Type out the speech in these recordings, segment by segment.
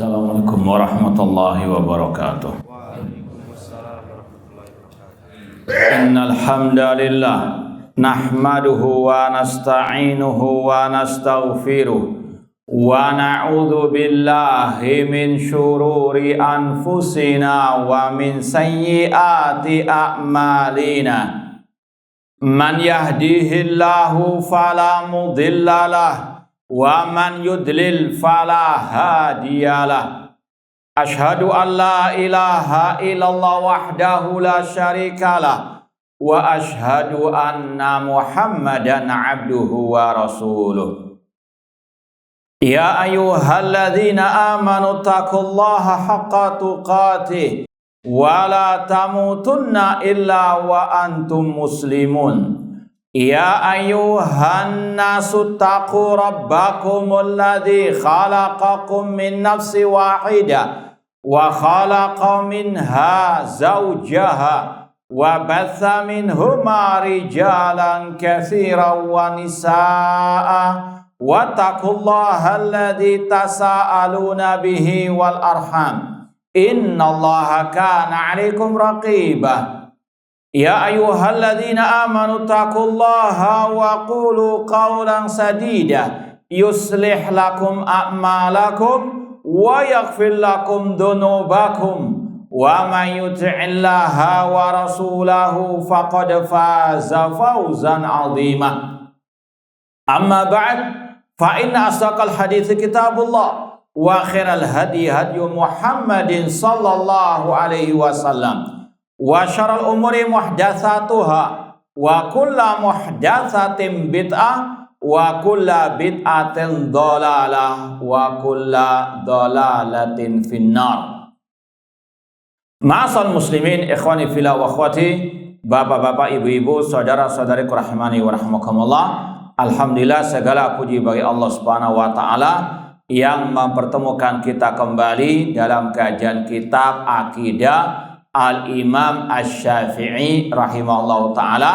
Assalamualaikum warahmatullahi wabarakatuh. Innal hamdalillah nahmaduhu wa nasta'inuhu wa nastaghfiruh wa na'udzu billahi min syururi anfusina wa min sayyiati a'malina. Man yahdihillahu fala mudhillalah wa man yudlil fala hadiyalah. Ashhadu an la ilaha illallah wahdahu la syarikalah wa ashhadu anna Muhammadan abduhu wa rasuluh. Ya ayyuhalladzina amanu taqullaha haqqa tuqatih wa la tamutunna illa wa antum muslimun. Ya ayyuhan nasu taqu rabbakumul ladzi khalaqakum min nafsin wahidah wa khalaqa minha zawjaha wa batha minhuma rijalan katsiran wa nisaa'a wattaqullaha alladzi tasaaluna bihi wal arham innallaha kana 'alaikum raqibah. Ya ayyuhalladzina amanu taqullaha wa qulu qawlan sadida yuslih lakum a'malakum wa yaghfir lakum dhunubakum wa may yuti'illaha wa rasulahu faqad faza fawzan 'azima. Amma ba'd, fa inna asdaqal hadits kitabullah wa khairal hadi Muhammadin sallallahu alaihi wasallam. Wa syarrul umuri muhdatsatuha wa kullu muhdatsatin bid'ah wa kullu bid'atin dhalalah wa kullu dhalalatin finnar. Ma'asal muslimin ikhwani fillah wa akhwati, bapak-bapak, ibu-ibu, saudara-saudariku rahimani wa rahmakumullah. Alhamdulillah, segala puji bagi Allah Subhanahu wa taala yang mempertemukan kita kembali dalam kajian kitab Aqidah Al-Imam Asy-Syafi'i rahimahullah ta'ala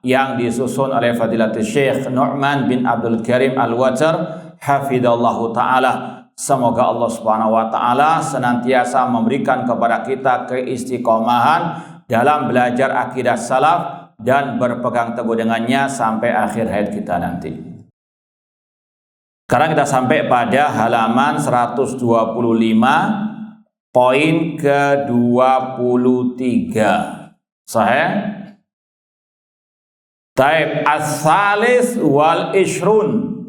yang disusun oleh Fadilatul Syekh Nu'man bin Abdul Karim Al-Wajar hafidhallahu ta'ala. Semoga Allah subhanahu wa ta'ala senantiasa memberikan kepada kita keistiqomahan dalam belajar akidah salaf dan berpegang teguh dengannya sampai akhir hayat kita nanti. Sekarang kita sampai pada halaman 125 poin ke-23. Sahih? Taib as-salis wal ishrun.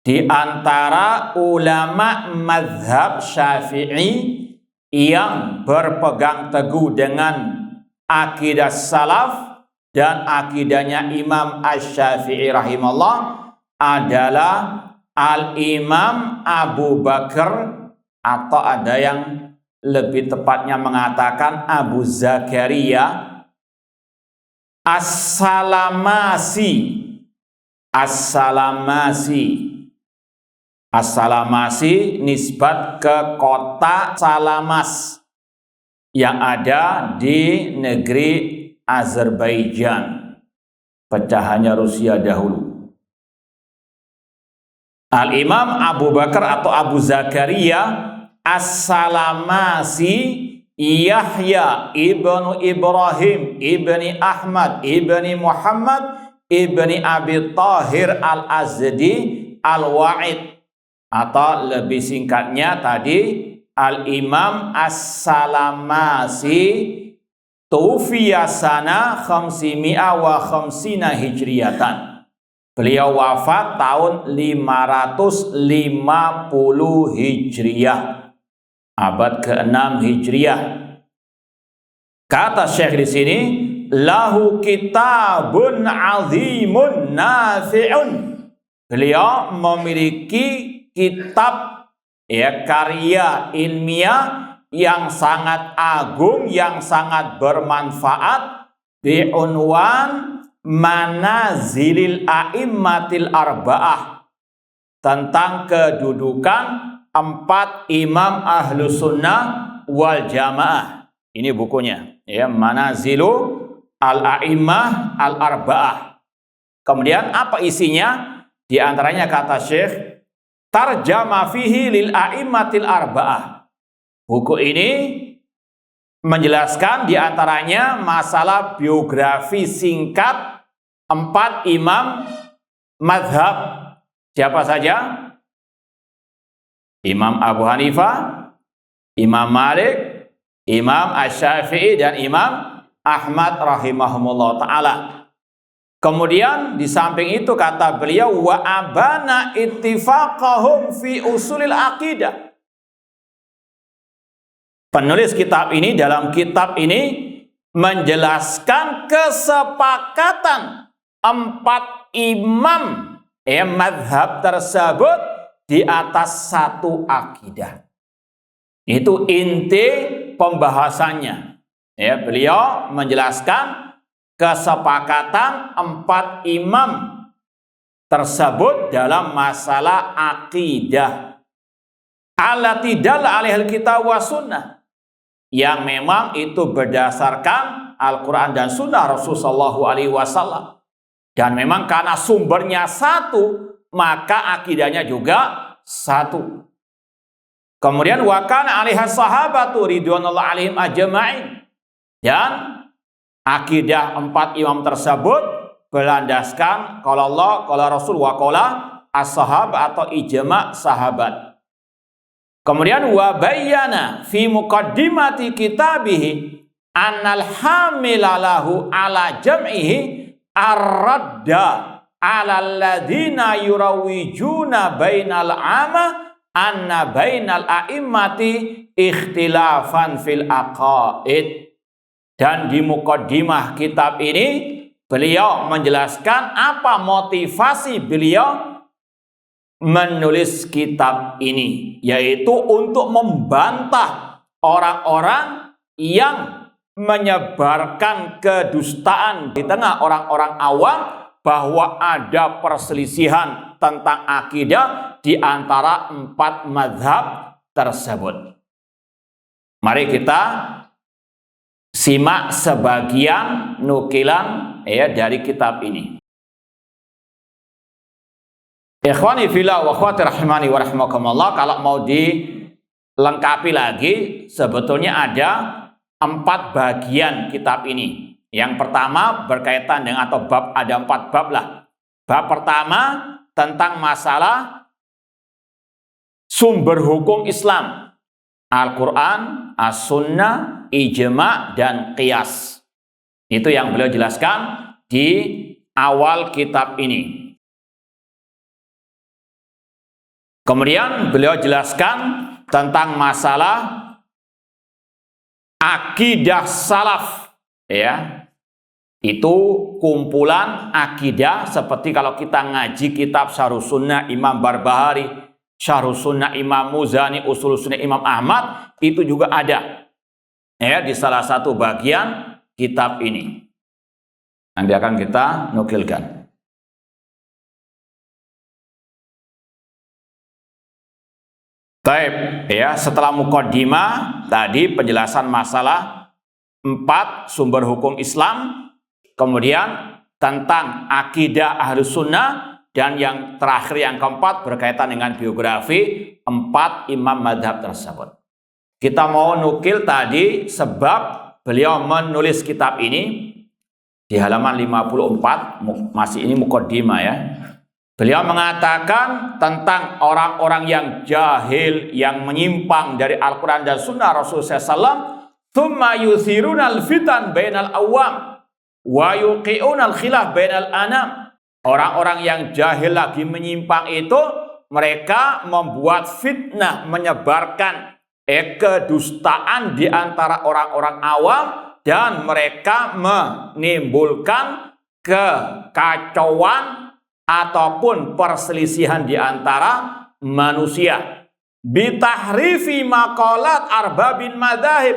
Di antara ulama mazhab Syafi'i yang berpegang teguh dengan akidah salaf dan akidahnya Imam Asy-Syafi'i rahimahullah adalah Al-Imam Abu Bakar, atau ada yang lebih tepatnya mengatakan Abu Zakaria As-Salamasi. As-Salamasi nisbat ke kota Salamas yang ada di negeri Azerbaijan, pecahannya Rusia dahulu. Al-Imam Abu Bakar atau Abu Zakaria As-Salamasi Yahya ibnu Ibrahim ibni Ahmad ibni Muhammad ibni Abi Tahir Al-Azdi Al-Wa'id, atau lebih singkatnya tadi Al-Imam As-Salamasi tufiya sana 550 hijriyatan. Beliau wafat tahun 550 hijriyah, abad ke-6 hijriyah. Kata Syekh di sini, lahu kitabun azimun nafi'un. Beliau memiliki kitab, karya ilmiah yang sangat agung, yang sangat bermanfaat, bi'unwan manazilil a'immatil arba'ah, tentang kedudukan 4 imam ahlu sunnah wal jamaah. Ini bukunya, Manazilu al-a'immah al-arba'ah. Kemudian apa isinya? Di antaranya kata Syekh, tarjama fihi lil a'immatil arba'ah. Buku ini menjelaskan diantaranya masalah biografi singkat 4 imam madhab. Siapa saja? Imam Abu Hanifah, Imam Malik, Imam Asy-Syafi'i, dan Imam Ahmad rahimahumullah ta'ala. Kemudian di samping itu kata beliau, wa abana ittifaqahum fi usulil aqidah. Penulis kitab ini dalam kitab ini menjelaskan kesepakatan 4 imam madhab tersebut di atas satu akidah. Itu inti pembahasannya. Ya, beliau menjelaskan kesepakatan 4 imam tersebut dalam masalah akidah. Allati dalla 'alaihal kitab wa sunnah, yang memang itu berdasarkan Al-Quran dan Sunnah Rasulullah SAW. Dan memang karena sumbernya satu, maka akidahnya juga satu. Kemudian wa kana 'alaiha sahabatu ridwanullah 'alaihim ajma'in, dan akidah 4 imam tersebut berlandaskan qala Allah, qala Rasul, wa qala as-sahab atau ijma' sahabat. Kemudian wa bayyana fi muqaddimati kitabihi annal hamilalahu ala jam'ihi ar-radda ala alladhina yurawijuna bainal ama anna bainal a'immati ikhtilafan fil aqaid. Dan di muqaddimah kitab ini beliau menjelaskan apa motivasi beliau menulis kitab ini, yaitu untuk membantah orang-orang yang menyebarkan kedustaan di tengah orang-orang awam bahwa ada perselisihan tentang akidah di antara 4 mazhab tersebut. Mari kita simak sebagian nukilan dari kitab ini. Ikhwani fillah wa akhwati rahimani wa rahimakumullah, kalau mau dilengkapi lagi sebetulnya ada 4 bagian kitab ini. Yang pertama berkaitan dengan, atau bab, ada 4 bab lah. Bab pertama tentang masalah sumber hukum Islam, Al-Quran, As-Sunnah, Ijma' dan Qiyas. Itu yang beliau jelaskan di awal kitab ini. Kemudian beliau jelaskan tentang masalah akidah salaf, ya. Itu kumpulan akidah seperti kalau kita ngaji kitab Syarhus Sunnah Imam Barbahari, Syarhus Sunnah Imam Muzani, Ushul Sunnah Imam Ahmad, itu juga ada ya di salah satu bagian kitab ini. Nanti akan kita nukilkan. Baik, ya, setelah muqaddimah tadi penjelasan masalah 4 sumber hukum Islam, kemudian tentang akidah Ahlus Sunnah, dan yang terakhir yang keempat berkaitan dengan biografi 4 imam madhab tersebut. Kita mau nukil tadi sebab beliau menulis kitab ini di halaman 54, masih ini muqaddimah ya. Beliau mengatakan tentang orang-orang yang jahil, yang menyimpang dari Al-Quran dan Sunnah Rasulullah SAW. Thumma yuthirunal fitan bainal awam wa yuqi'unal khilaf bainal anam. Orang-orang yang jahil lagi menyimpang itu, mereka membuat fitnah, menyebarkan kedustaan di antara orang-orang awam, dan mereka menimbulkan kekacauan ataupun perselisihan di antara manusia. Bitahrifi maqalat arbabin madzahib,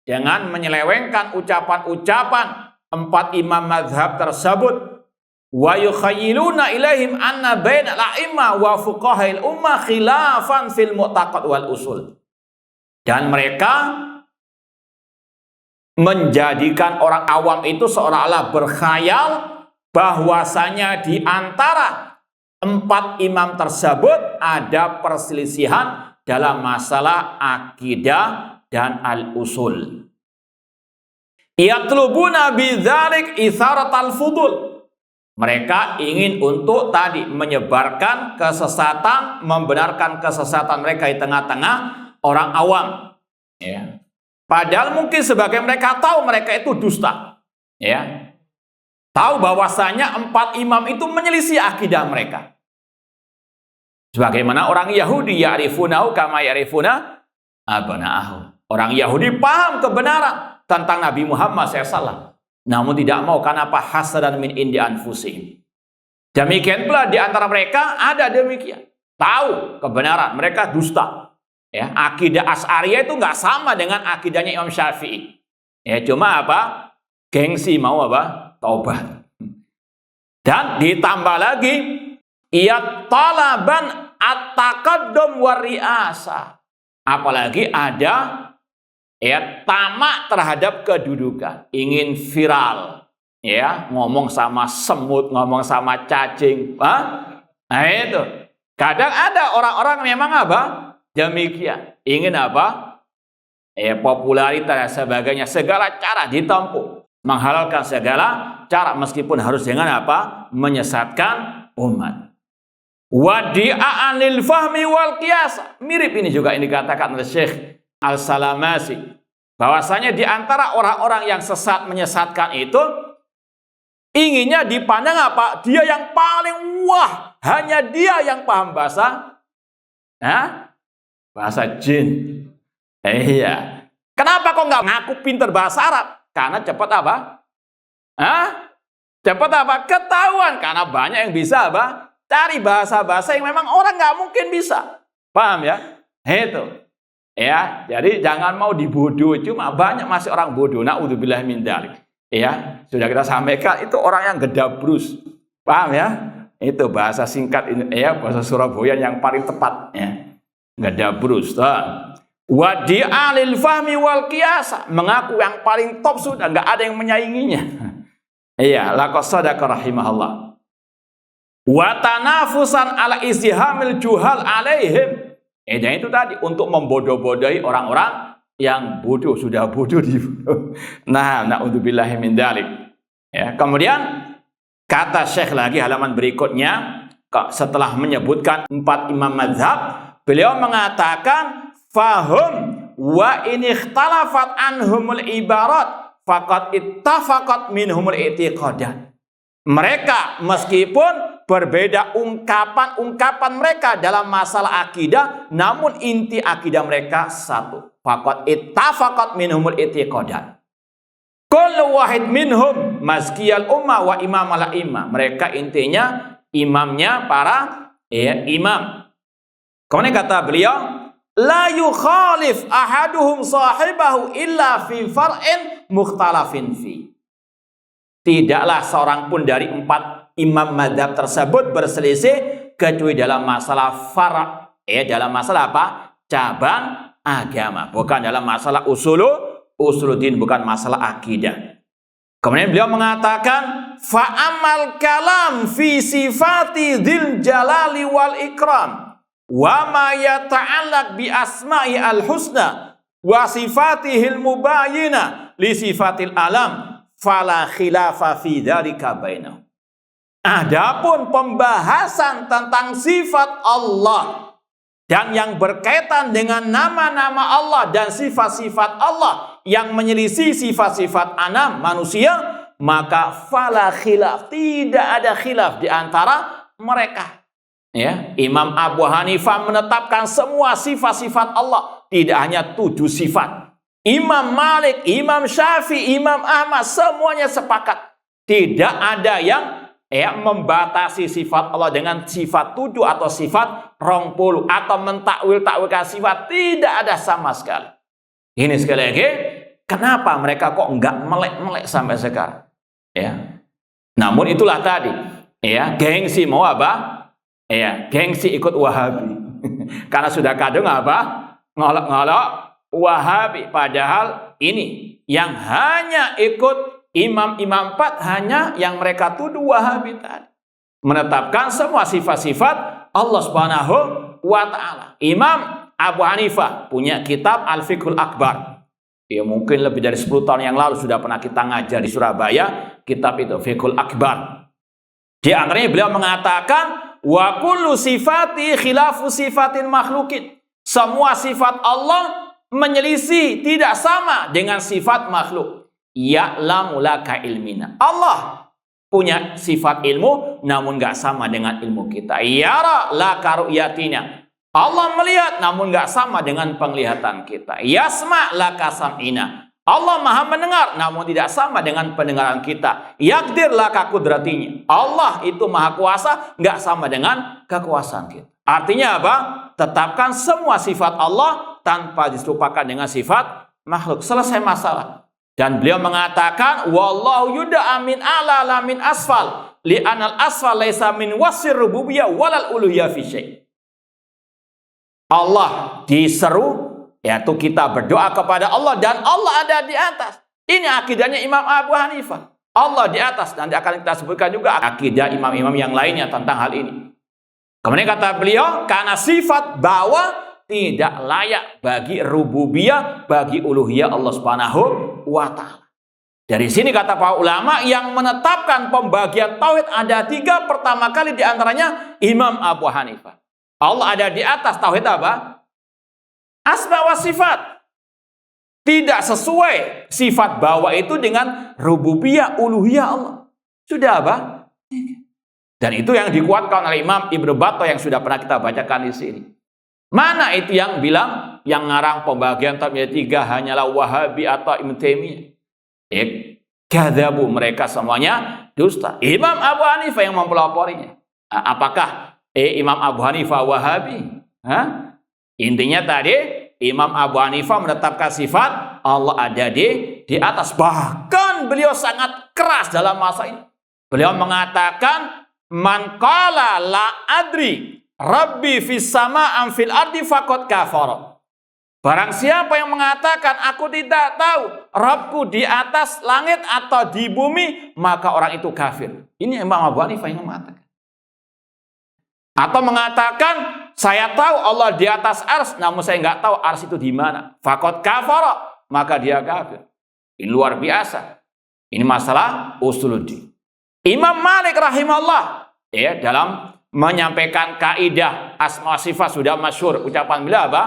dengan menyelewengkan ucapan-ucapan 4 imam mazhab tersebut. Wa yukhayyiluna ilaihim anna bainal a'immah wa fuqaha'il ummah khilafan fil mu'taqad wal usul. Dan mereka menjadikan orang awam itu seolah-olah berkhayal bahwasanya di antara empat imam tersebut ada perselisihan dalam masalah akidah dan al-usul. Yatlubuna bidzalik itsaratal fudul. Mereka ingin untuk tadi menyebarkan kesesatan, membenarkan kesesatan mereka di tengah-tengah orang awam. Ya. Padahal mungkin sebagian mereka tahu mereka itu dusta. Ya. Tahu bahwasanya empat imam itu menyelisih akidah mereka. Sebagaimana orang Yahudi ya'rifunahu kama ya'rifuna abana'ahum. Orang Yahudi paham kebenaran tentang Nabi Muhammad SAW. Namun tidak mau karena apa? Hasadan min indi anfusihim. Demikian pula di antara mereka ada demikian. Tahu kebenaran, mereka dusta. Ya, akidah Asy'ariyah itu nggak sama dengan akidahnya Imam Syafi'i. Ya, cuma apa? Gengsi mau apa? Taubat. Dan ditambah lagi, ia talaban at-taqaddum wa ri'asa. Apalagi ada ya tamak terhadap kedudukan, ingin viral, ya ngomong sama semut, ngomong sama cacing, nah itu. Kadang ada orang-orang memang apa demikian, ingin apa ya popularitas dan sebagainya, segala cara ditempuh, menghalalkan segala cara meskipun harus dengan apa menyesatkan umat. Wadi'a'an lil fahmi wal qiyas. Mirip ini juga ini dikatakan oleh Syekh Al-Salamasi, bahwasanya di antara orang-orang yang sesat menyesatkan itu inginnya dipandang apa? Dia yang paling wah, hanya dia yang paham bahasa bahasa jin. Iya. Kenapa kok nggak ngaku pinter bahasa Arab? Karena cepat apa? Cepat apa? Ketahuan. Karena banyak yang bisa apa? Cari bahasa-bahasa yang memang orang nggak mungkin bisa. Paham ya? Itu. Ya, jadi jangan mau dibodoh, cuma banyak masih orang bodoh. Na'udzubillah min dzalik. Ya, sudah kita sampaikan itu orang yang gedabrus. Paham ya? Itu bahasa singkat ini ya, bahasa Surabaya yang paling tepat ya. Gedabrus. Wadi'a lil fahmi wal qiyas, mengaku yang paling top sudah enggak ada yang menyainginya. Iya, laqad sadaqa rahimahullah. Wa tanafusan ala izdihamil juhal alaihim. Dan itu tadi untuk membodoh-bodohi orang-orang yang bodoh, sudah bodoh dibodoh. Nah, na'udzubillahi min dzalik. Ya, kemudian kata Syekh lagi halaman berikutnya, setelah menyebutkan empat imam mazhab, beliau mengatakan fahum wa in ikhtalafat anhumul ibarat faqad ittafaqat minhumul i'tiqadat. Mereka meskipun berbeda ungkapan mereka dalam masalah akidah, namun inti akidah mereka satu. Faqad ittafaqat minhumul i'tiqadat. Kullu wahid minhum mazkiyal ummah wa imamal a'immah. Mereka intinya imamnya para imam. Kemudian kata beliau, la yukhalif ahaduhum sahibahu illa fi far'in mukhtalafin fi. Tidaklah seorang pun dari empat imam mazhab tersebut berselisih kecuali dalam masalah far', dalam masalah apa? Cabang agama, bukan dalam masalah usuluddin, bukan masalah akidah. Kemudian beliau mengatakan fa'amal kalam fi sifati dzil jalali wal ikram wa ma yata'allaq bi asma'i al husna wa sifatihil mubayyinah li sifatil alam fala khilafa fi dzalika bainahum. Adapun pembahasan tentang sifat Allah dan yang berkaitan dengan nama-nama Allah dan sifat-sifat Allah yang menyelisih sifat-sifat anam manusia, maka fala khilaf, tidak ada khilaf di antara mereka. Ya, Imam Abu Hanifah menetapkan semua sifat-sifat Allah, tidak hanya 7 sifat. Imam Malik, Imam Syafi'i, Imam Ahmad semuanya sepakat. Tidak ada yang membatasi sifat Allah dengan sifat 7 atau sifat 20 atau mentakwil-takwilkan sifat, tidak ada sama sekali. Ini sekali lagi, kenapa mereka kok enggak melek-melek sampai sekarang? Ya. Namun itulah tadi, gengsi mau apa? Gengsi ikut Wahabi. Karena sudah kadung apa? Ngolok-ngolok Wahabi, padahal ini yang hanya ikut imam-imam 4 hanya yang mereka tuduh Wahabi tadi. menetapkan semua sifat-sifat Allah Subhanahu wa taala. Imam Abu Hanifah punya kitab Al-Fiqhul Akbar. Ya mungkin lebih dari 10 tahun yang lalu sudah pernah kita ngajar di Surabaya kitab itu Fiqhul Akbar. Di antaranya beliau mengatakan wa kullu sifati khilafu sifatin makhlukin. Semua sifat Allah menyelisih, tidak sama dengan sifat makhluk. Ya'lamu laka ilmina. Allah punya sifat ilmu namun gak sama dengan ilmu kita. Yara laka ru'yatina. Allah melihat namun gak sama dengan penglihatan kita. Yasma laka sam'ina. Allah maha mendengar namun tidak sama dengan pendengaran kita. Yakdir laka kudratinya. Allah itu maha kuasa gak sama dengan kekuasaan kita. Artinya apa? Tetapkan semua sifat Allah tanpa diserupakan dengan sifat makhluk. Selesai masalah. Dan beliau mengatakan wallahu yud'a min a'la la min asfal li'anal asfal laisa min wasir rububiyyah walal uluhiyah fi syai'. Allah diseru, yaitu kita berdoa kepada Allah dan Allah ada di atas. Ini akidahnya Imam Abu Hanifah. Allah di atas. Nanti akan kita sebutkan juga akidah imam-imam yang lainnya tentang hal ini. Kemudian kata beliau, karena sifat bawah tidak layak bagi rububiyah, bagi uluhiyah Allah Subhanahu wa taala. Dari sini kata para ulama yang menetapkan pembagian tauhid ada 3. Pertama kali diantaranya Imam Abu Hanifah. Allah ada di atas, tauhid apa? Asma wa sifat. Tidak sesuai sifat bawah itu dengan rububiyah, uluhiyah Allah. Sudah apa? Dan itu yang dikuatkan oleh Imam Ibnu Battah yang sudah pernah kita bacakan di sini. Mana itu yang bilang, yang ngarang pembagian tauhid 3 hanyalah Wahabi atau Ibnu Taimiyah? Kadzabu, mereka semuanya dusta. Imam Abu Hanifah yang mempeloporinya. Apakah Imam Abu Hanifah Wahabi? Intinya tadi Imam Abu Hanifah menetapkan sifat Allah ada di atas. Bahkan beliau sangat keras dalam masa ini. Beliau mengatakan man qala la adri rabbi fis sama am fil ardi faqad kafara. Barang siapa yang mengatakan aku tidak tahu Rabbku di atas langit atau di bumi, maka orang itu kafir. Ini Imam Abu Hanifah yang mengatakan. Atau mengatakan saya tahu Allah di atas ars, namun saya nggak tahu ars itu di mana. Faqad kafara, maka dia kafir. Ini luar biasa. Ini masalah usuluddin. Imam Malik rahimahullah dalam menyampaikan kaidah asma sifat sudah masyhur ucapan beliau apa?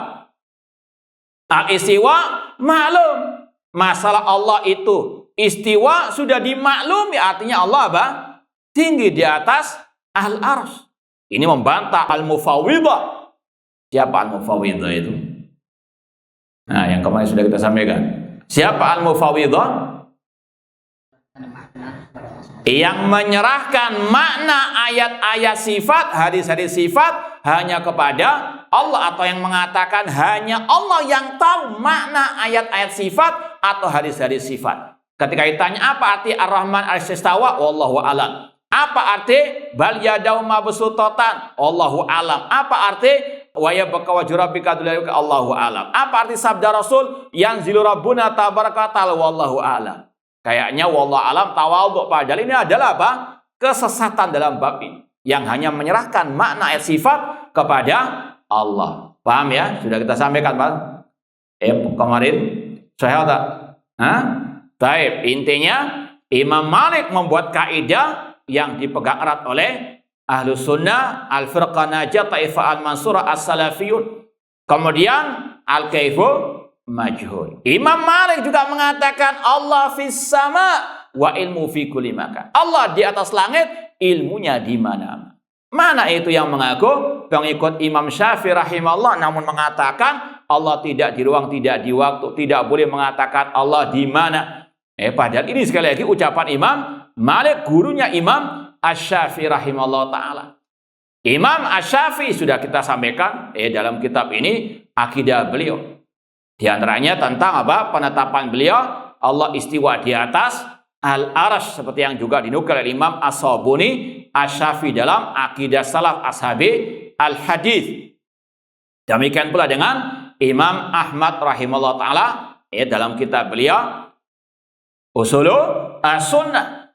Al-istiwa maklum. Masalah Allah itu istiwa sudah dimaklumi, artinya Allah apa? Tinggi di atas al-ars. Ini membantah al-mufawwidah. Siapa al-mufawwidah itu? Nah, yang kemarin sudah kita sampaikan. Siapa al-mufawwidah? Yang menyerahkan makna ayat-ayat sifat, hadis-hadis sifat hanya kepada Allah, atau yang mengatakan hanya Allah yang tahu makna ayat-ayat sifat atau hadis-hadis sifat. Ketika ditanya apa arti Ar-Rahman al-Istawa, wallahu alam. Apa arti bal yadau mabsutatan? Allahu alam. Apa arti wa yabqa wajhu rabbika dzul Allahu alam. Apa arti sabda Rasul yanzilu rabbuna tabaraka ta'ala wallahu alam. Kayaknya wallahu alam tawadhu, padahal ini adalah apa? Kesesatan dalam bab ini yang hanya menyerahkan makna ayat sifat kepada Allah. Paham ya? Sudah kita sampaikan, Pak. Kemarin saya tak? Baik, intinya Imam Malik membuat kaidah yang dipegang erat oleh Ahlus Sunnah, Al-Firqah Najah, Taifah Al-Mansurah, As-Salafiyun. Kemudian Al-Kaifu majhul. Imam Malik juga mengatakan Allah fis sama wa ilmu fi kulli makan. Allah di atas langit, ilmunya di mana. Mana itu yang mengaku pengikut Imam Syafi'i rahimahullah namun mengatakan Allah tidak di ruang, tidak di waktu, tidak boleh mengatakan Allah di mana. Padahal ini sekali lagi ucapan Imam Malik, gurunya Imam Asy-Syafi'i rahimahullah taala. Imam Asy-Syafi'i sudah kita sampaikan dalam kitab ini akidah beliau. Di antaranya tentang apa? Penetapan beliau Allah istiwa di atas al-arsh, seperti yang juga dinukil oleh Imam As-Sabuni Asy-Syafi'i dalam akidah salaf ashabi al-hadis. Demikian pula dengan Imam Ahmad rahimahullah taala dalam kitab beliau Usulu as-Sunnah.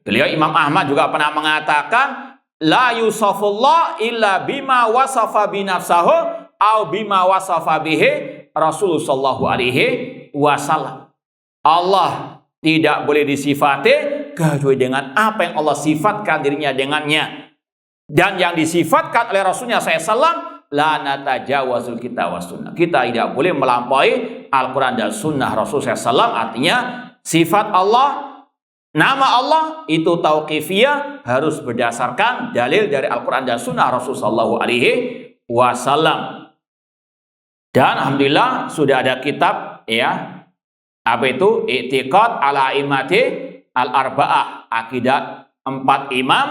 Beliau Imam Ahmad juga pernah mengatakan la yusafullah illa bima wasafa binafsahu au bima wasafa bihi Rasulullah sallallahu alaihi wasallam. Allah tidak boleh disifati kecuali dengan apa yang Allah sifatkan dirinya dengannya. Dan yang disifatkan oleh Rasulnya SAW, la natajawazul kitab was sunnah. Kita tidak boleh melampaui Al-Quran dan Sunnah Rasul SAW. Artinya sifat Allah, nama Allah itu tauqifiyah, harus berdasarkan dalil dari Al-Quran dan Sunnah Rasul sallallahu alaihi wasallam. Dan alhamdulillah sudah ada kitab, ya, apa itu? I'tiqad ala imati al-arba'ah, akidah 4 imam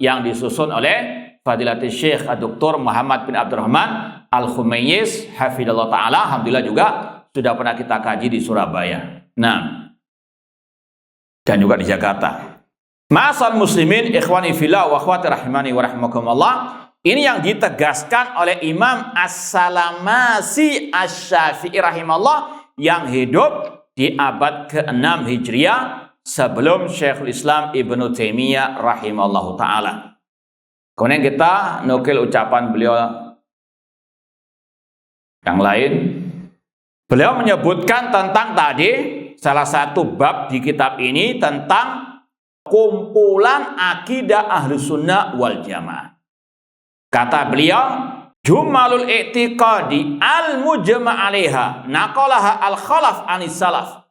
yang disusun oleh Fadilatul Syekh Dr. Muhammad bin Abdurrahman Al-Khumayyiz hafidhallah ta'ala. Alhamdulillah juga sudah pernah kita kaji di Surabaya. Nah, dan juga di Jakarta. Ma'asal muslimin ikhwani fillah wa akhwati rahimani wa rahimakumullah. Ini yang ditegaskan oleh Imam As-Salamasi Asy-Syafi'i rahimahullah yang hidup di abad ke-6 Hijriah sebelum Syekhul Islam Ibnu Taimiyah rahimahullahu ta'ala. Kemudian kita nukil ucapan beliau yang lain. Beliau menyebutkan tentang tadi salah satu bab di kitab ini tentang kumpulan akidah Ahlus Sunnah wal Jamaah. Kata beliau, Jumalul i'tiqadi al-mujma' 'alaiha naqalaha al-khalaf anis salaf.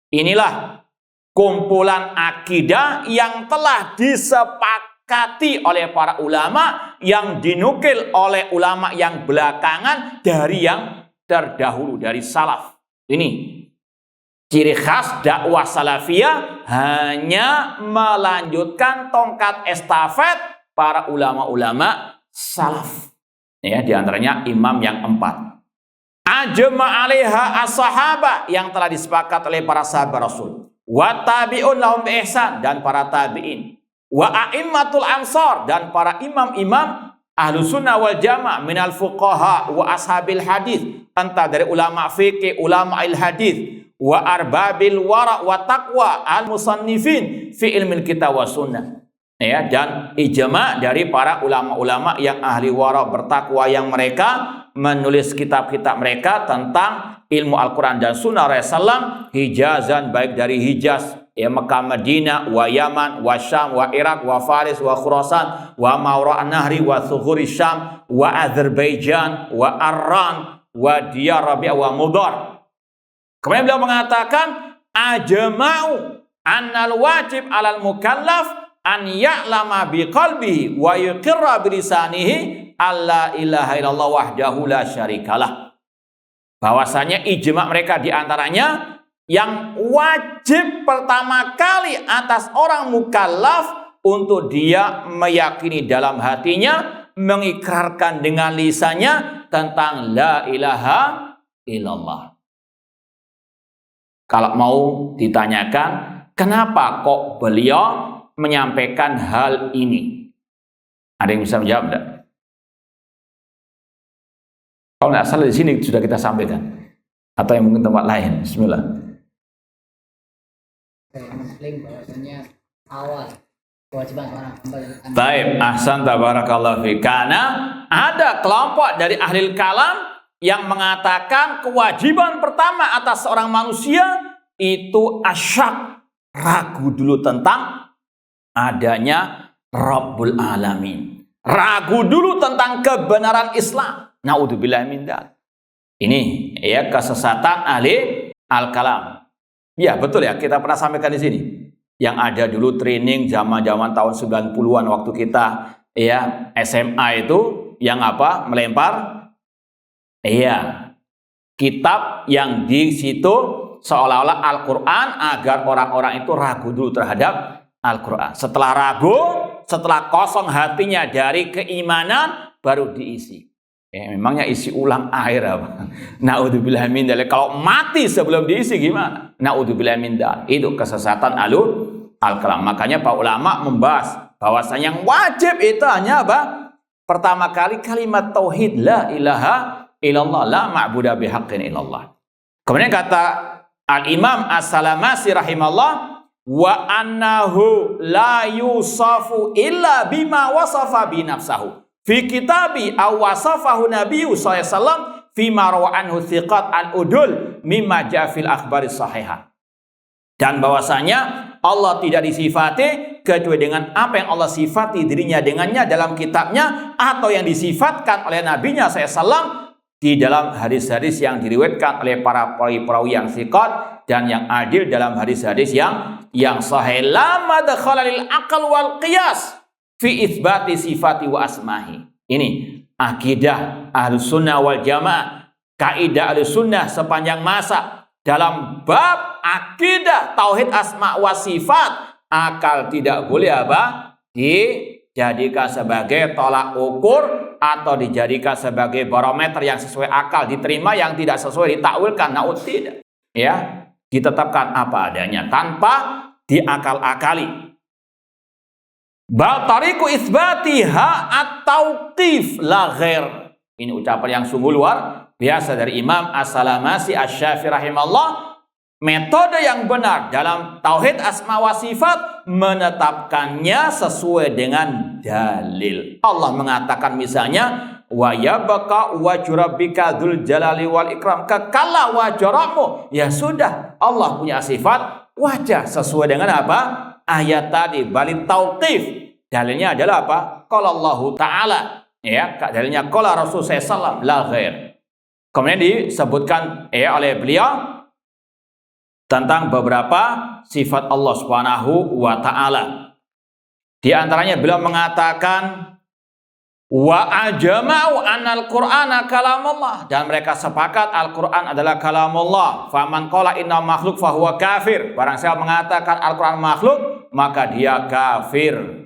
Inilah kumpulan akidah yang telah disepakati oleh para ulama, yang dinukil oleh ulama yang belakangan dari yang terdahulu, dari salaf. Ini ciri khas dakwah salafiyah, hanya melanjutkan tongkat estafet para ulama-ulama salaf. Ya, diantaranya imam yang 4. Ajma' 'alaiha as-sahaba, yang telah disepakati oleh para sahabat Rasul. Wa tabi'un lahum bi ihsan, dan para tabi'in. Wa a'immatul ansar, dan para imam-imam Ahlus Sunnah wal Jamaah minal fuqaha wa ashabil hadis, entah dari ulama fikih, ulama hadis, wa arbabil wara wa taqwa al musannifin fi ilmil kitab wa sunnah. Ya, dan ijma' dari para ulama-ulama yang ahli wara bertakwa, yang mereka menulis kitab-kitab mereka tentang ilmu Al-Quran dan Sunnah Rasulullah, Hijazan, baik dari Hijaz, ya, Mekah, Madinah, wa Yaman, wa Syam, wa Irak, wa Faris, wa Khurasan, wa Mawra'an Nahri, wa Thughuri Syam, wa Azerbaijan, wa Arran, wa Diyar Rabi'ah, wa Mudar. Kemudian beliau mengatakan, ajma'u annal wajib alal mukallaf an ya'lama biqalbihi wa yuqirra bilisanihi alla ilaha illallah wahdahu la syarikalah. Bahwasanya ijma' mereka diantaranya, yang wajib pertama kali atas orang mukallaf untuk dia meyakini dalam hatinya, mengikrarkan dengan lisannya tentang la ilaha illallah. Kalau mau ditanyakan, kenapa kok beliau menyampaikan hal ini? Ada yang bisa menjawab enggak? Kalau nggak salah di sini sudah kita sampaikan, atau yang mungkin tempat lain. Bismillah. Saya mengklaim bahwasanya awal kewajiban orang hamba. Baik, ahsan tabarakallah fi. Karena ada kelompok dari ahli kalam yang mengatakan kewajiban pertama atas seorang manusia itu asyak, ragu dulu tentang adanya Rabbul Alamin, ragu dulu tentang kebenaran Islam. Naudzubillah min dzalik. Ini ya kesesatan ahli al-kalam. Ya betul ya, kita pernah sampaikan di sini. Yang ada dulu training zaman-zaman tahun 90-an waktu kita ya SMA itu, yang apa? Melempar kitab yang di situ seolah-olah Al-Quran, agar orang-orang itu ragu dulu terhadap Al-Quran. Setelah ragu, setelah kosong hatinya dari keimanan, baru diisi. Memangnya isi ulang air apa? Naudzubillah min dzalik. Kalau mati sebelum diisi gimana? Naudzubillah min dzalik. Itu kesesatan al-kalam. Makanya para ulama membahas bahwasanya yang wajib itu hanya apa? Pertama kali kalimat tauhid, la ilaha illallah, la ma'budu bihaqqin illallah. Kemudian kata Al-Imam As-Salamasi rahimahullah, wa annahu la yusafu illa bima wasafa bi nafsahu fi kitabi aw wasafahu nabiyyu sallallahu alaihi wasallam fi ma rawa anhu thiqat al-udul mimma jaa fil akhbaris sahihah. Dan bahwasanya Allah tidak disifati kecuali dengan apa yang Allah sifati dirinya dengannya dalam kitabnya atau yang disifatkan oleh nabinya SAW di dalam hadis-hadis yang diriwayatkan oleh para perawi yang thiqat dan yang adil dalam hadis-hadis yang sahih. La madkhala lil aql wal qiyas fi itsbati sifati wa asmahi. Ini akidah Ahlussunnah wal Jamaah, kaidah Ahlussunnah sepanjang masa dalam bab akidah tauhid asma wa sifat. Akal tidak boleh dijadikan sebagai tolak ukur atau dijadikan sebagai barometer yang sesuai akal diterima, yang tidak sesuai ditakwilkan. Tidak, ya, ditetapkan apa adanya tanpa diakal-akali. Bal tariqu itsbatiha at-tauqif la ghair. Ini ucapan yang sungguh luar biasa dari Imam As-Salamasi Asy-Syafi'i rahimahullah. Metode yang benar dalam tauhid asma wa sifat menetapkannya sesuai dengan dalil. Allah mengatakan misalnya wa yabqa wajhu rabbika dzul jalali wal ikram, kekala wajhmu. Ya sudah, Allah punya sifat wajah sesuai dengan apa? Ayat tadi balik tauqif. Dalilnya adalah apa? Qala Allah Ta'ala, ya, dalilnya qala Rasul sallallahu la ghair. Kemudian disebutkan oleh beliau tentang beberapa sifat Allah Subhanahu wa Ta'ala. Di antaranya beliau mengatakan wa ajma'u annal Qur'ana kalamullah, dan mereka sepakat Al-Qur'an adalah kalamullah. Faman qala inna makhluk fahuwa kafir. Barang siapa mengatakan Al-Qur'an makhluk, maka dia kafir.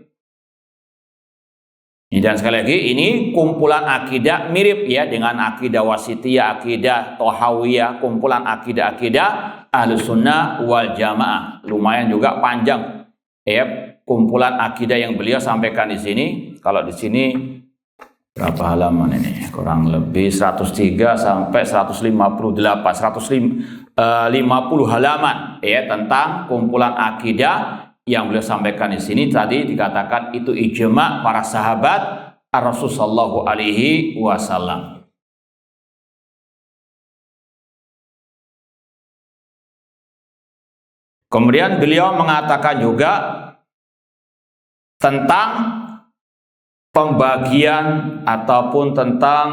Dan sekali lagi ini kumpulan akidah mirip ya dengan akidah wasitiyah, akidah tohawiyah, kumpulan akidah-akidah Ahlussunnah wal Jamaah. Lumayan juga panjang ya kumpulan akidah yang beliau sampaikan di sini. Kalau di sini berapa halaman ini? Kurang lebih 103 sampai 158, 150 halaman ya tentang kumpulan akidah yang beliau sampaikan di sini. Tadi dikatakan itu ijma para sahabat Rasul sallallahu alaihi wasallam. Kemudian beliau mengatakan juga tentang pembagian ataupun tentang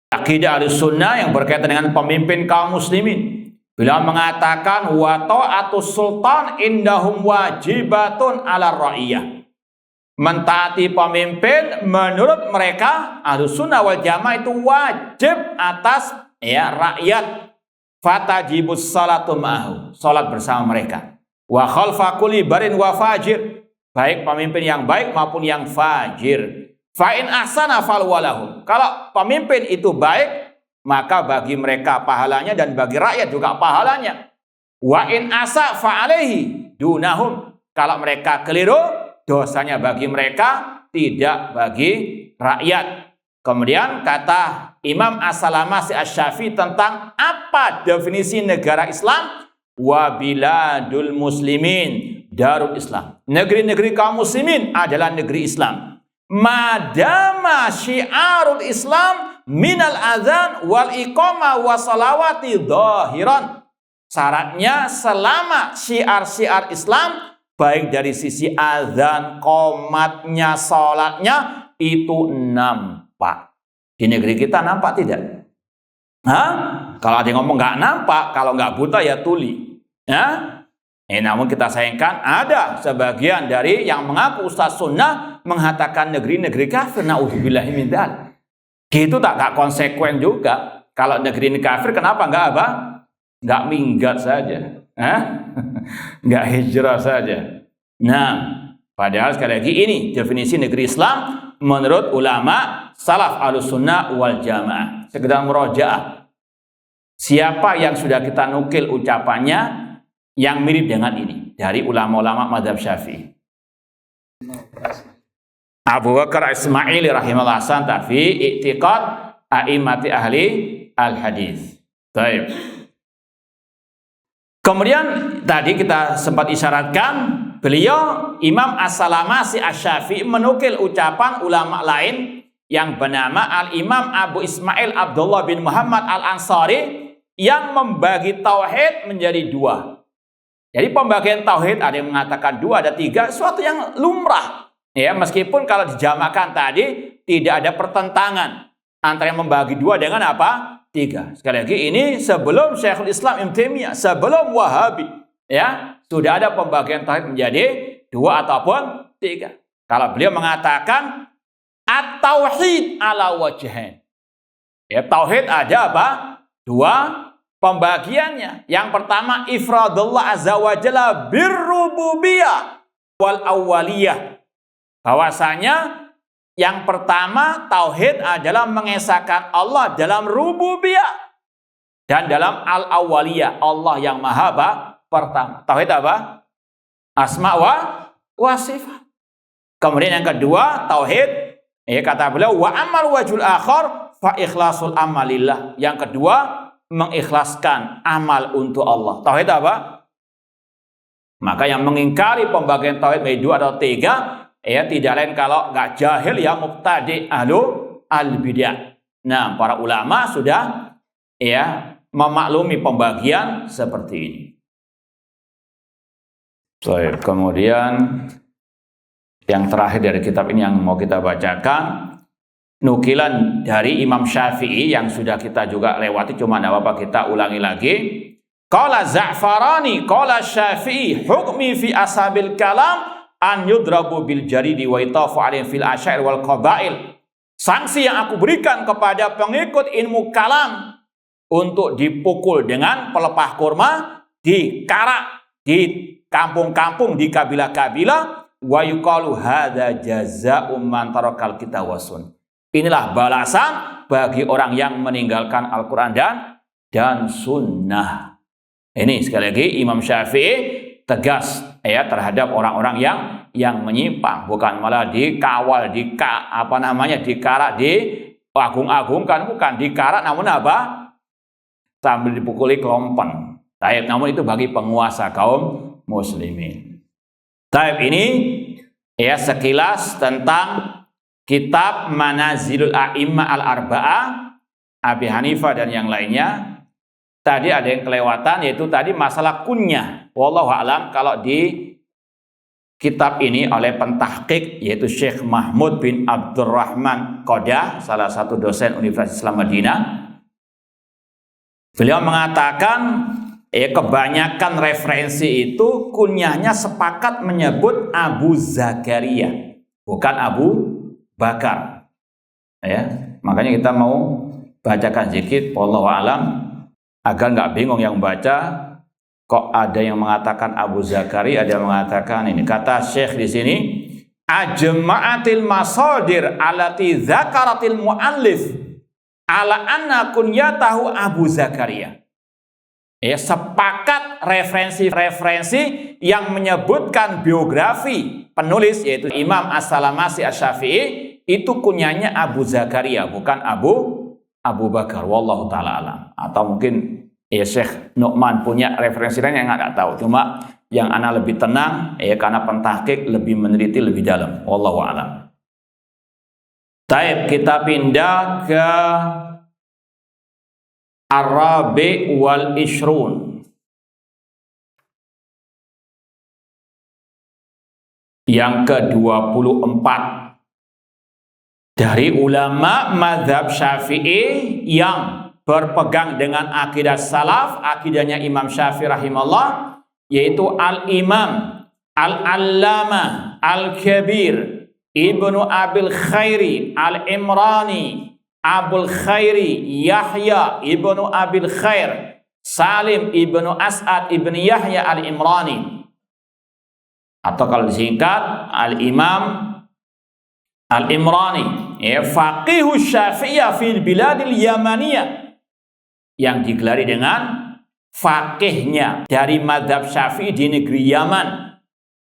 akidah Ahlussunnah yang berkaitan dengan pemimpin kaum muslimin. Beliau mengatakan wa ta'atus sultan indahum wajibatun 'ala ra'iyah. Mentaati pemimpin menurut mereka Ahlussunnah wal Jamaah itu wajib atas ya rakyat. Fatajibus salatu ma'ahu, salat bersama mereka. Wa khalfa kulli barin wa fajir, baik pemimpin yang baik maupun yang fajir. Fa in ahsana falwalahu. Kalau pemimpin itu baik, maka bagi mereka pahalanya dan bagi rakyat juga pahalanya. Wa in asa fa alaihi dunahum. Kalau mereka keliru, dosanya bagi mereka, tidak bagi rakyat. Kemudian kata Imam As-Salamasi Asy-Syafi'i tentang apa definisi negara Islam? Wa biladul muslimin darul Islam. Negeri-negeri kaum muslimin adalah negeri Islam. Madama syiarul Islam minal adzan wal iqamah wa salawati dhahiran. Syaratnya selama syiar-syiar Islam baik dari sisi azan, qomatnya, salatnya itu nampak. Di negeri kita nampak tidak? Kalau ada yang ngomong nggak nampak, kalau nggak buta ya tuli. Namun kita sayangkan ada sebagian dari yang mengaku ustaz sunnah mengatakan negeri-negeri kafir. Na'udzubillahi min dzalik. Gitu tak konsekuen juga. Kalau negeri ini kafir, kenapa nggak minggat saja? Nggak hijrah saja. Nah, padahal sekali lagi ini definisi negeri Islam menurut ulama salaf Ahlussunnah wal Jamaah. Sekedar murojaah. Siapa yang sudah kita nukil ucapannya yang mirip dengan ini dari ulama-ulama mazhab Syafi'i? Abu Bakar Ismaili rahimahullah hasan fi i'tiqad a'immati ahli al-hadis. Baik. Kemudian tadi kita sempat isyaratkan, beliau Imam As-Salamasi Asy-Syafi'i menukil ucapan ulama lain yang bernama Al-Imam Abu Ismail Abdullah bin Muhammad Al-Ansari yang membagi tauhid menjadi dua. Jadi pembagian tauhid ada yang mengatakan dua, ada tiga, suatu yang lumrah. Ya, meskipun kalau dijamakan tadi tidak ada pertentangan antara yang membagi dua dengan apa? Tiga. Sekali lagi ini sebelum Syekhul Islam Ibnu Taimiyah, sebelum Wahabi, ya sudah ada pembagian tauhid menjadi dua ataupun tiga. Kalau beliau mengatakan at-tauhid ala wajhain, ya tauhid ada apa? Dua pembagiannya. Yang pertama ifradullah azza wa jalla birrububiyah wal awwaliyah. Bahwasanya yang pertama, tauhid adalah mengesahkan Allah dalam rububiyah dan dalam al-awwaliyah, Allah yang maha pertama. Tauhid apa? Asma wa sifat. Kemudian yang kedua, tauhid, kata beliau, wa amal wajul akhar fa ikhlasul amalillah. Yang kedua, mengikhlaskan amal untuk Allah. Tauhid apa? Maka yang mengingkari pembagian tauhid menjadi dua atau tiga, tidak lain kalau nggak jahil ya mubtadi ahlu al-bidah. Nah, para ulama sudah memaklumi pembagian seperti ini. Kemudian yang terakhir dari kitab ini yang mau kita bacakan, nukilan dari Imam Syafi'i yang sudah kita juga lewati, cuma tidak apa-apa kita ulangi lagi. Qala Za'farani qala Syafi'i hukmi fi ashabil kalam an yudrabu bil jaridi wa itafu alaihim fil asyair wal qabail. Sanksi yang aku berikan kepada pengikut ilmu kalam untuk dipukul dengan pelepah kurma, dikarak di kampung-kampung, di kabilah-kabilah, wa yuqalu hadza jazaa'um man tarakal kitab wasun. Inilah balasan bagi orang yang meninggalkan Al-Qur'an dan sunnah. Ini sekali lagi Imam Syafi'i tegas terhadap orang-orang yang menyimpang, bukan malah dikawal, dikarak, diagung-agungkan, bukan dikarak, namun apa? Sambil dipukuli kelompen. Taib, namun itu bagi penguasa kaum muslimin. Taib ini sekilas tentang kitab Manazilul A'immah Al-Arba'ah Abi Hanifah dan yang lainnya. Tadi ada yang kelewatan, yaitu tadi masalah kunyah. Wallahu a'lam, kalau di kitab ini oleh pentahqiq yaitu Syekh Mahmud bin Abdurrahman Qodah, salah satu dosen Universitas Islam Madinah. Beliau mengatakan kebanyakan referensi itu kunyahnya sepakat menyebut Abu Zakaria, bukan Abu Bakar. Makanya kita mau bacakan sedikit, wallahu a'lam, agar nggak bingung yang baca. Kok ada yang mengatakan Abu Zakaria, ada yang mengatakan ini. Kata Syekh di sini, ajma'atil masadir alati zakaratil muallif ala anna kunyatahu Abu Zakaria. Sepakat referensi-referensi yang menyebutkan biografi penulis yaitu Imam As-Salamasi Asy-Syafi'i itu kunyanya Abu Zakaria, bukan Abu Bakar. Wallahu ta'ala alam. Atau mungkin Syekh Nu'man punya referensi lain yang nggak tahu. Cuma yang ana lebih tenang karena pentahqiq lebih meneliti lebih dalam. Wallahu a'lam. Taib, kita pindah ke Ar-Rabi' wal Ishrun. Yang ke-24 dari ulama mazhab Syafi'i yang berpegang dengan akidah salaf, akidahnya Imam Syafi'i rahimahullah, yaitu Al-Imam Al-Allamah Al-Kabir Ibnu Abil Khairi Al-Imrani Abul Khairi Yahya Ibnu Abil Khair Salim Ibnu As'ad Ibnu Yahya Al-Imrani, atau kalau disingkat Al-Imam Al-Imrani, faqihu Syafi'iyah fil biladil Yamaniyah, yang digelari dengan faqihnya dari mazhab Syafi'i di negeri Yaman.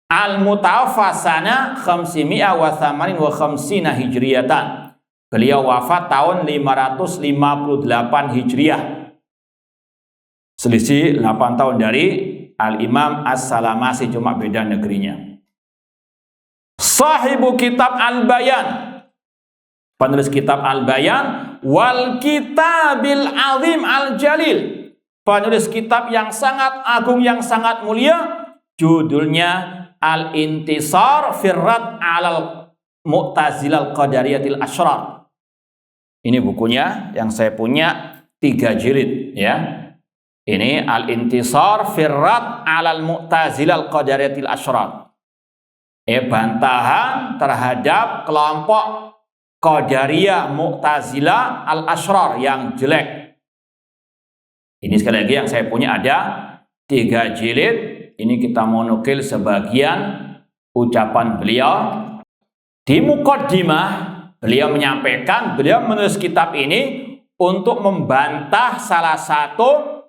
Al-mutawaffa sana 558 hijriyatan. Beliau wafat tahun 558 Hijriah. Selisih 8 tahun dari Al-Imam As-Salamasi, cuma beda negerinya. Sahibu kitab Al-Bayan, penulis kitab Al-Bayan, wal kitabil azim al-jalil, penulis kitab yang sangat agung, yang sangat mulia, judulnya Al-Intisar Firrat alal Mu'tazilal Qadariyatil Asyrar. Ini bukunya yang saya punya, 3 jilid ya. Ini Al-Intisar Firrat alal Mu'tazilal Qadariyatil Asyrar. Bantahan terhadap kelompok Qadariyah Mu'tazilah al-Asyrar yang jelek. Ini sekali lagi yang saya punya ada 3 jilid. Ini kita mau nukil sebagian ucapan beliau. Di muqaddimah beliau menyampaikan, beliau menulis kitab ini untuk membantah salah satu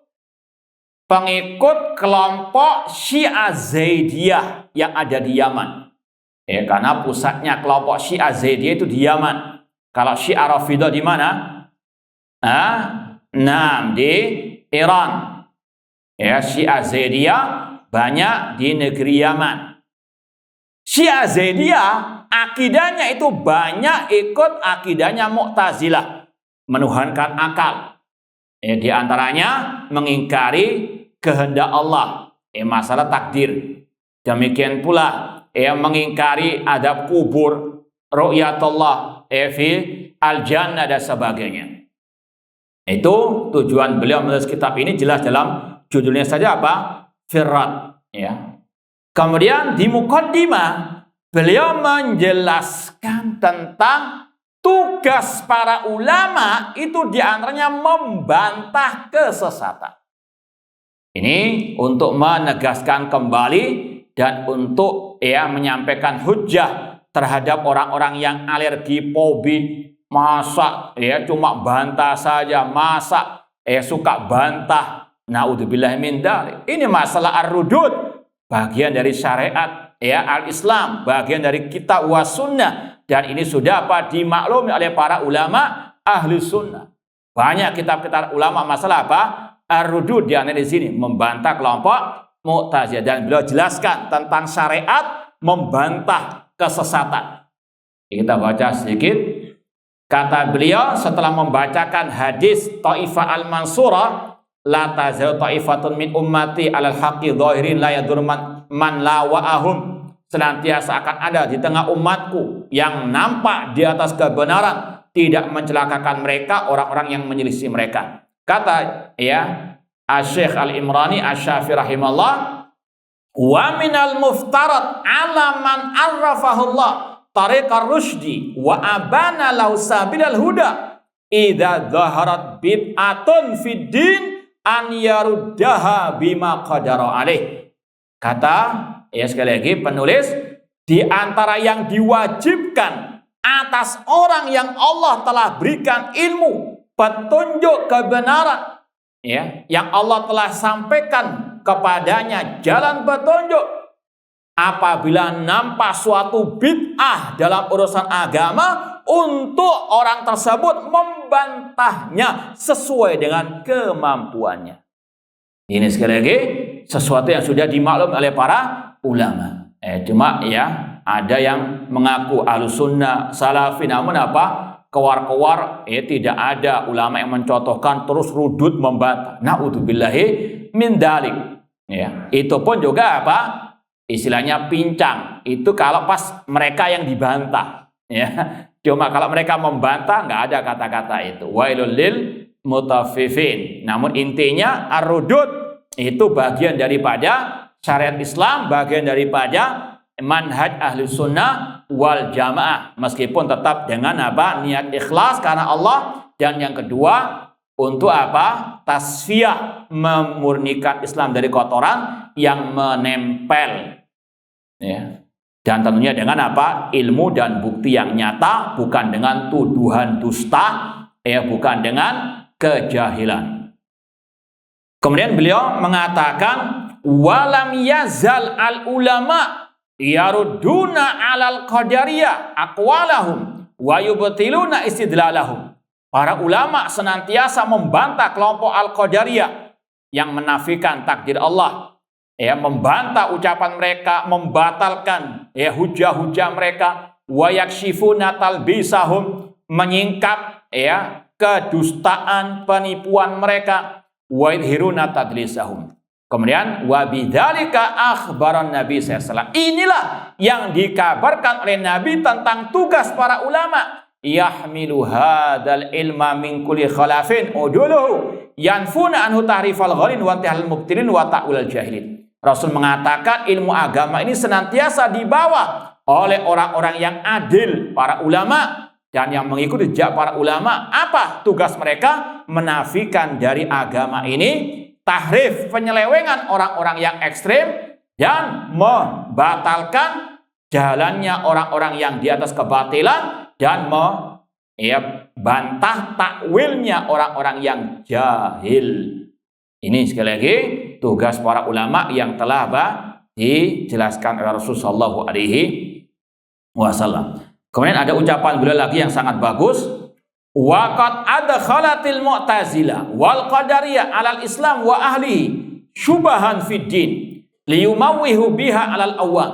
pengikut kelompok Syiah Zaidiyah yang ada di Yaman. Karena pusatnya kelompok Syiah Zaidiyah itu di Yaman. Kalau Syiah Rafidah di mana? Di Iran. Syiah Zaidiyah banyak di negeri Yaman. Syiah Zaidiyah akidahnya itu banyak ikut akidahnya Mu'tazilah, menuhankan akal. Di antaranya mengingkari kehendak Allah, masalah takdir. Demikian pula mengingkari adab kubur, ru'yatullah fi al-jannah dan sebagainya. Itu tujuan beliau menulis kitab ini, jelas dalam judulnya saja apa? Firrat ya. Kemudian di muqaddimah beliau menjelaskan tentang tugas para ulama itu diantaranya membantah kesesatan. Ini untuk menegaskan kembali dan untuk menyampaikan hujah terhadap orang-orang yang alergi, fobi, masa cuma bantah saja, masa suka bantah. Naudzubillah min dzalik. Ini masalah ar-rudud, bagian dari syariat al-Islam, bagian dari kitab wa sunnah, dan ini sudah dimaklumi oleh para ulama ahli sunnah. Banyak kitab-kitab ulama masalah ar-rudud, di sini membantah kelompok Mu'tazilah, dan beliau jelaskan tentang syariat membantah kesesatan. Kita baca sedikit. Kata beliau setelah membacakan hadis Taifah al-Mansurah, la tazalu ta'ifatun min ummati alal haqqi dhahirin la yadur man lawa'ahum. Senantiasa akan ada di tengah umatku yang nampak di atas kebenaran, tidak mencelakakan mereka orang-orang yang menyelisih mereka. Kata Asy-Syaikh Al-Imrani Asy-Syafi'i rahimahullah, wa minal muftarat ala man arrafahullah tariqar rusydi wa abana lahu sabilal huda idza dhaharat bid'atun fid din an yaruddaha bima qadara alaih. Kata sekali lagi penulis, di antara yang diwajibkan atas orang yang Allah telah berikan ilmu, petunjuk kebenaran, yang Allah telah sampaikan kepadanya jalan petunjuk, apabila nampak suatu bid'ah dalam urusan agama, untuk orang tersebut membantahnya sesuai dengan kemampuannya. Ini sekali lagi sesuatu yang sudah dimaklum oleh para ulama. Cuma ada yang mengaku ahlussunnah salafi, namun kewar-kewar tidak ada ulama yang mencontohkan, terus rudud membantah. Naudzubillahi min dzalik. Itu pun juga istilahnya pincang. Itu kalau pas mereka yang dibantah. Cuma kalau mereka membantah nggak ada kata-kata itu. Wailul lil mutaffifin. Namun intinya ar-rudud itu bagian daripada syariat Islam, bagian daripada manhaj ahli sunnah wal jamaah, meskipun tetap dengan niat ikhlas karena Allah, dan yang kedua untuk tasfiyah, memurnikan Islam dari kotoran yang menempel, dan tentunya dengan ilmu dan bukti yang nyata, bukan dengan tuduhan dusta, bukan dengan kejahilan. Kemudian beliau mengatakan, walam yazal al ulama yarudduna alal qadariyah aqwalahum wa yubtiluna istidlalahum. Para ulama senantiasa membantah kelompok al-qadariyah, yang menafikan takdir Allah, ya, membantah ucapan mereka, membatalkan ya hujah-hujah mereka, wa yakshifuna talbisahum, menyingkap ya kedustaan penipuan mereka, wa yadhhiruna tadlisahum. Kemudian wa bidzalika akhbaran Nabi sallallahu alaihi wasallam. Inilah yang dikabarkan oleh Nabi tentang tugas para ulama. Yahmilu hadzal ilma min kulli khalafin uduluhu yanfuna anhu tahrifal ghalin wa intihal mubtilin wa ta'wil jahilin. Rasul mengatakan ilmu agama ini senantiasa dibawa oleh orang-orang yang adil, para ulama, dan yang mengikuti jejak para ulama. Apa tugas mereka? Menafikan dari agama ini tahrif, penyelewengan orang-orang yang ekstrem, dan membatalkan jalannya orang-orang yang di atas kebatilan, dan bantah takwilnya orang-orang yang jahil. Ini sekali lagi tugas para ulama yang telah dijelaskan oleh Rasulullah Shallallahu Alaihi Wasallam. Kemudian ada ucapan beliau lagi yang sangat bagus. Waqad adkhalatil mu'tazilah wal qadariyah 'alal Islam wa ahlihi syubahan fid din liyumawwihu biha 'alal awwam.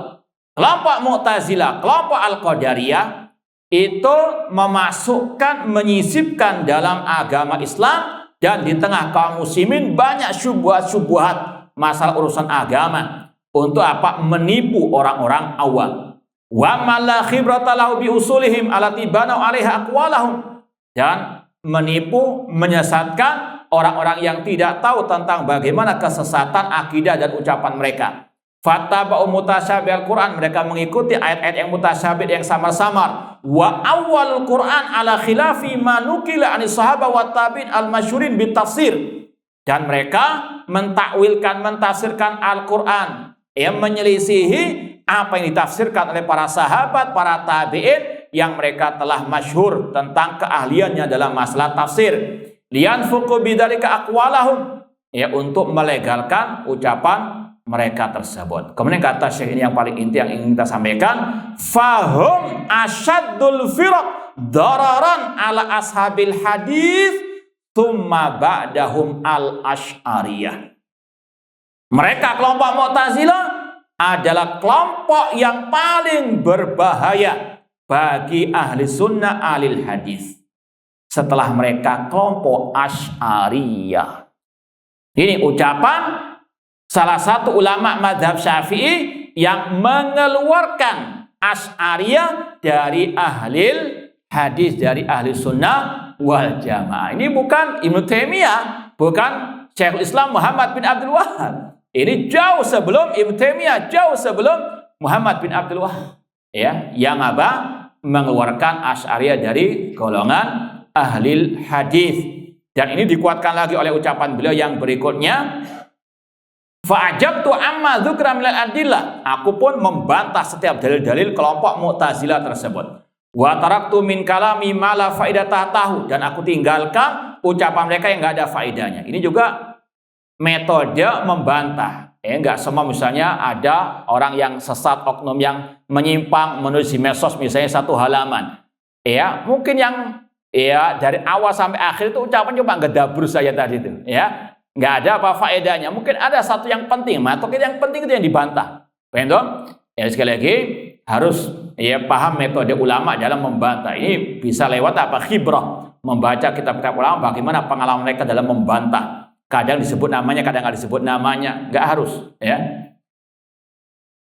Kelompok Mu'tazilah, kelompok Al-Qadariyah itu memasukkan, menyisipkan dalam agama Islam, dan di tengah kaum muslimin banyak syubhat-syubhat masalah urusan agama. Untuk apa? Menipu orang-orang awam. Wa man la khibrata lahu bi usulihim allati banau 'alaiha aqwalahum, dan menipu, menyesatkan orang-orang yang tidak tahu tentang bagaimana kesesatan akidah dan ucapan mereka. Fattaba'u mutasyabihal Quran, mereka mengikuti ayat-ayat yang mutasyabih, yang samar-samar. Wa awwalul Quran ala khilafi ma nukila anis sahabah wa tabi'in al-masyhurin bitafsir. Dan mereka mentakwilkan, mentafsirkan Al-Quran yang menyelisihi apa yang ditafsirkan oleh para sahabat, para tabi'in, yang mereka telah masyhur tentang keahliannya dalam masalah tafsir. Liyanfuqu bidzalika aqwalahum, ya, untuk melegalkan ucapan mereka tersebut. Kemudian kata Syekh ini yang paling inti yang ingin kita sampaikan, fahum asyaddul firaq dararan ala ashabil hadis thumma ba'dahum al-asy'ariyah. Mereka kelompok Mu'tazilah adalah kelompok yang paling berbahaya bagi ahli sunnah alil hadis. Setelah mereka kelompok Asy'ariyah. Ini ucapan salah satu ulama mazhab Syafi'i yang mengeluarkan Asy'ariyah dari ahli hadis, dari ahli sunnah wal jamaah. Ini bukan Ibnu Taimiyah, bukan Syekhul Islam Muhammad bin Abdul Wahhab. Ini jauh sebelum Ibnu Taimiyah, jauh sebelum Muhammad bin Abdul Wahhab. Ya, yang mengeluarkan Asy'ariyah dari golongan ahli hadis. Dan ini dikuatkan lagi oleh ucapan beliau yang berikutnya, fa'ajabtu amma dzukra minal adillah, aku pun membantah setiap dalil-dalil kelompok Mu'tazilah tersebut. Wa taraktu min kalami ma la faidatah tahu, dan aku tinggalkan ucapan mereka yang enggak ada faedahnya. Ini juga metode membantah. Enggak semua, misalnya ada orang yang sesat, oknum yang menyimpang menulis di medsos misalnya satu halaman. Ya, mungkin yang dari awal sampai akhir itu ucapan cuma ngedabur saja tadi itu, ya. Enggak ada apa faedahnya. Mungkin ada satu yang penting, maka yang penting itu yang dibantah. Paham dong? Ya, sekali lagi harus paham metode ulama dalam membantah. Ini bisa lewat apa? Khibrah. Membaca kitab-kitab ulama bagaimana pengalaman mereka dalam membantah. Kadang disebut namanya, kadang nggak disebut namanya, nggak harus, ya.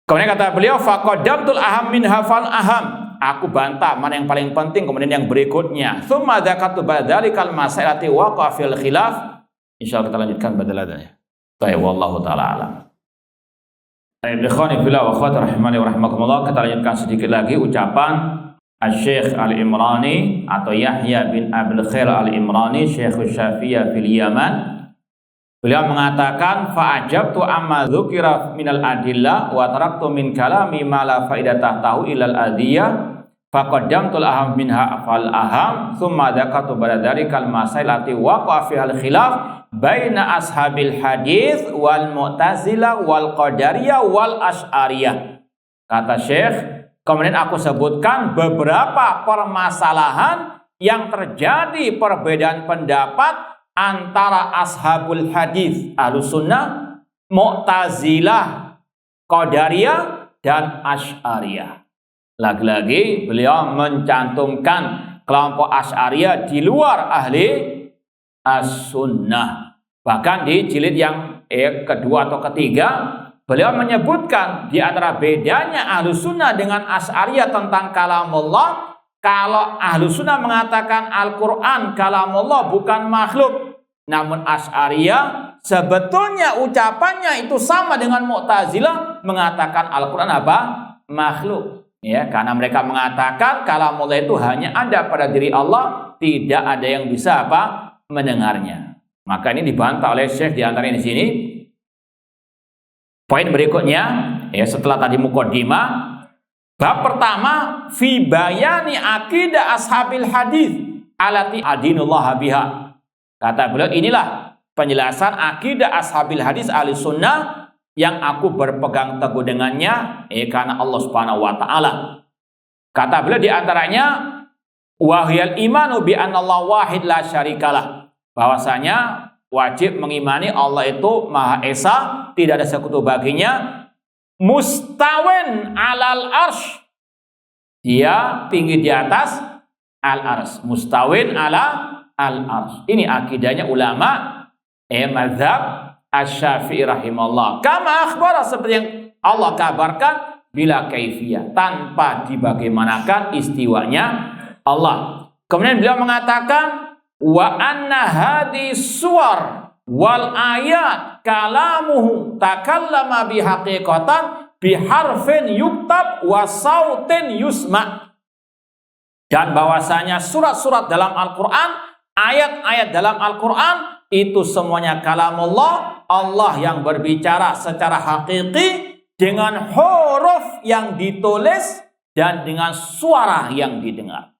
Kemudian kata beliau, faqaddamtul aham min hafal aham, aku bantah mana yang paling penting, kemudian yang berikutnya. Tsumma dzakatu badzalikal masailati waqa fil khilaf. Insyaallah kita lanjutkan badaladannya. Baik, wallahu taala alam. Baik, ikhwani fillah wa akhwati rahimani wa rahimakumullah, kita lanjutkan sedikit lagi ucapan Asy-Syaikh Al-Imrani atau Yahya bin Abdul Khair Al-Imrani, Syekh Syafi'iyah fil Yaman. Beliau mengatakan, fa'ajabtu amma dzukira minal adillah wa taraktu min kalami ma la faidatah tahu ilal adiyah faqaddamtul aham minha fal aham thumma dzakatu ba'dalikal masailati waqa fi al khilaf baina ashabil hadis wal mu'tazilah wal qadariyah wal asy'ariyah. Kata Syekh, kemudian aku sebutkan beberapa permasalahan yang terjadi perbedaan pendapat antara ashabul hadis Ahlus Sunnah, Mu'tazilah, Qadariyah, dan Asy'ariyah. Lagi-lagi beliau mencantumkan kelompok Asy'ariyah di luar ahli As-Sunnah. Bahkan di jilid yang kedua atau ketiga, beliau menyebutkan di antara bedanya Ahlus Sunnah dengan Asy'ariyah tentang kalamullah. Kalau Ahlus Sunnah mengatakan Al-Quran kalamullah bukan makhluk, namun Asy'ariyah sebetulnya ucapannya itu sama dengan Mu'tazilah mengatakan Al-Quran apa? Makhluk. Ya, karena mereka mengatakan kalamullah itu hanya ada pada diri Allah, tidak ada yang bisa apa? Mendengarnya. Maka ini dibantah oleh Syekh di antaranya di sini. Poin berikutnya, ya setelah tadi muqaddimah, bab pertama fi bayani aqidah ashabil hadis alati adinullah biha. Kata beliau, inilah penjelasan akidah ashabil hadis ahli sunnah yang aku berpegang teguh dengannya karena Allah Subhanahu wa taala. Kata beliau di antaranya wahyal imanu bi anallahu wahid la syarikalah. Bahwasanya wajib mengimani Allah itu Maha Esa, tidak ada sekutu baginya, mustawin alal arsh, dia tinggi di atas al arsh, mustawin ala al arsh. Ini akidahnya ulama mazhab Asy-Syafi'i rahimahullah. Kama akhbara, seperti yang Allah kabarkan, bila kaifiyah, tanpa dibagaimanakan istiwanya Allah. Kemudian beliau mengatakan wa anna hadis suwar wal ayat kalamuhu takallama bihaqiqatan biharfin yuktab wa sautin yusma. Dan bahwasanya surat-surat dalam Al-Quran, ayat-ayat dalam Al-Quran itu semuanya kalamullah, Allah yang berbicara secara hakiki dengan huruf yang ditulis dan dengan suara yang didengar.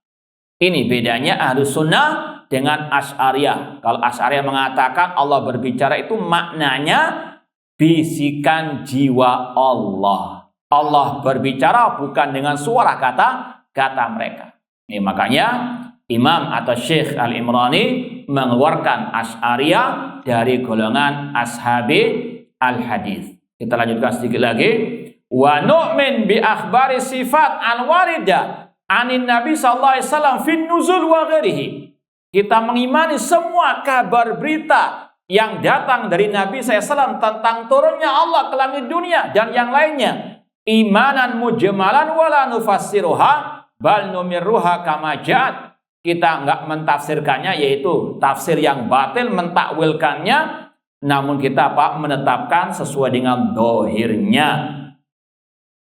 Ini bedanya Ahlus Sunnah dengan Asy'ariyah. Kalau Asy'ariyah mengatakan Allah berbicara itu maknanya bisikan jiwa Allah. Allah berbicara bukan dengan suara kata mereka. Ini makanya Imam atau Syekh Al-Imrani mengeluarkan Asy'ariyah dari golongan ashabi al-hadis. Kita lanjutkan sedikit lagi. Wa nu'min bi akhbari sifat al-waridah anin Nabi sallallahu alaihi wasallam fin nuzul wa ghairihi. Kita mengimani semua kabar berita yang datang dari Nabi SAW tentang turunnya Allah ke langit dunia dan yang lainnya. Imanan mujmalan wala nufassiruha bal numirruha kama ja'at. Kita enggak mentafsirkannya, yaitu tafsir yang batil, mentakwilkannya, namun kita menetapkan sesuai dengan dohirnya.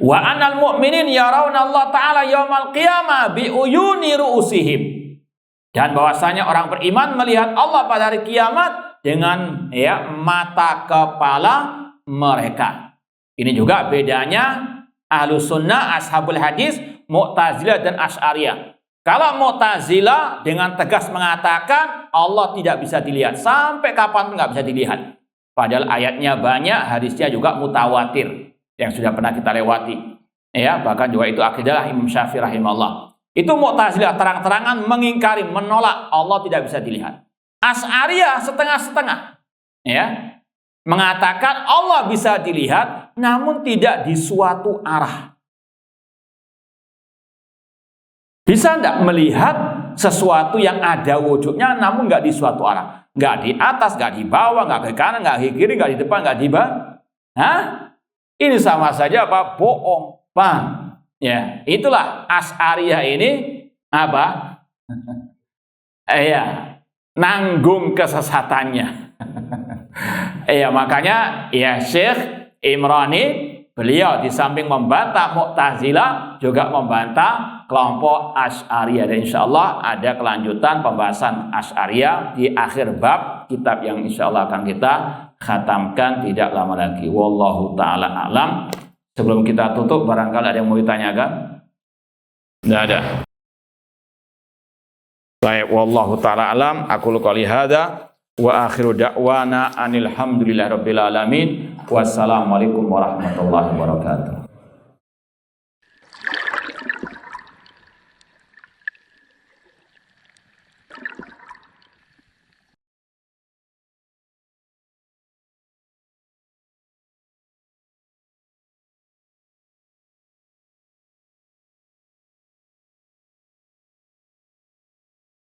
Wa anal mu'minin yarawna Allah ta'ala yaumal qiyamah bi uyuni ru'usihim. Dan bahwasanya orang beriman melihat Allah pada hari kiamat dengan mata kepala mereka. Ini juga bedanya Ahlus Sunnah, Ashabul Hadis, Mu'tazilah dan Asy'ariyah. Kalau Mu'tazilah dengan tegas mengatakan Allah tidak bisa dilihat, sampai kapan nggak bisa dilihat. Padahal ayatnya banyak, hadisnya juga mutawatir yang sudah pernah kita lewati. Ya, bahkan juga itu akidah Imam Syafi'i rahimahullah. Itu Mu'tazilah terang-terangan mengingkari, menolak Allah tidak bisa dilihat. Asy'ariyah setengah-setengah, ya, mengatakan Allah bisa dilihat, namun tidak di suatu arah. Bisa tidak melihat sesuatu yang ada wujudnya, namun nggak di suatu arah, nggak di atas, nggak di bawah, nggak ke kanan, nggak ke kiri, nggak di depan, nggak di bawah. Ini sama saja apa? Bohong, paham? Ya, itulah Asy'ariyah ini apa? Nanggung kesesatannya. Makanya Syekh Imrani beliau di samping membantah Mu'tazilah juga membantah kelompok Asy'ariyah. Dan insyaallah ada kelanjutan pembahasan Asy'ariyah di akhir bab kitab yang insyaallah akan kita khatamkan tidak lama lagi. Wallahu taala alam. Sebelum kita tutup, barangkali ada yang mau ditanyakan? Tidak ada. Baik, wallahu taala alam. Aku qouli hadza wa akhiru da'wana anil hamdulillahirabbil alamin. Wassalamualaikum warahmatullahi wabarakatuh.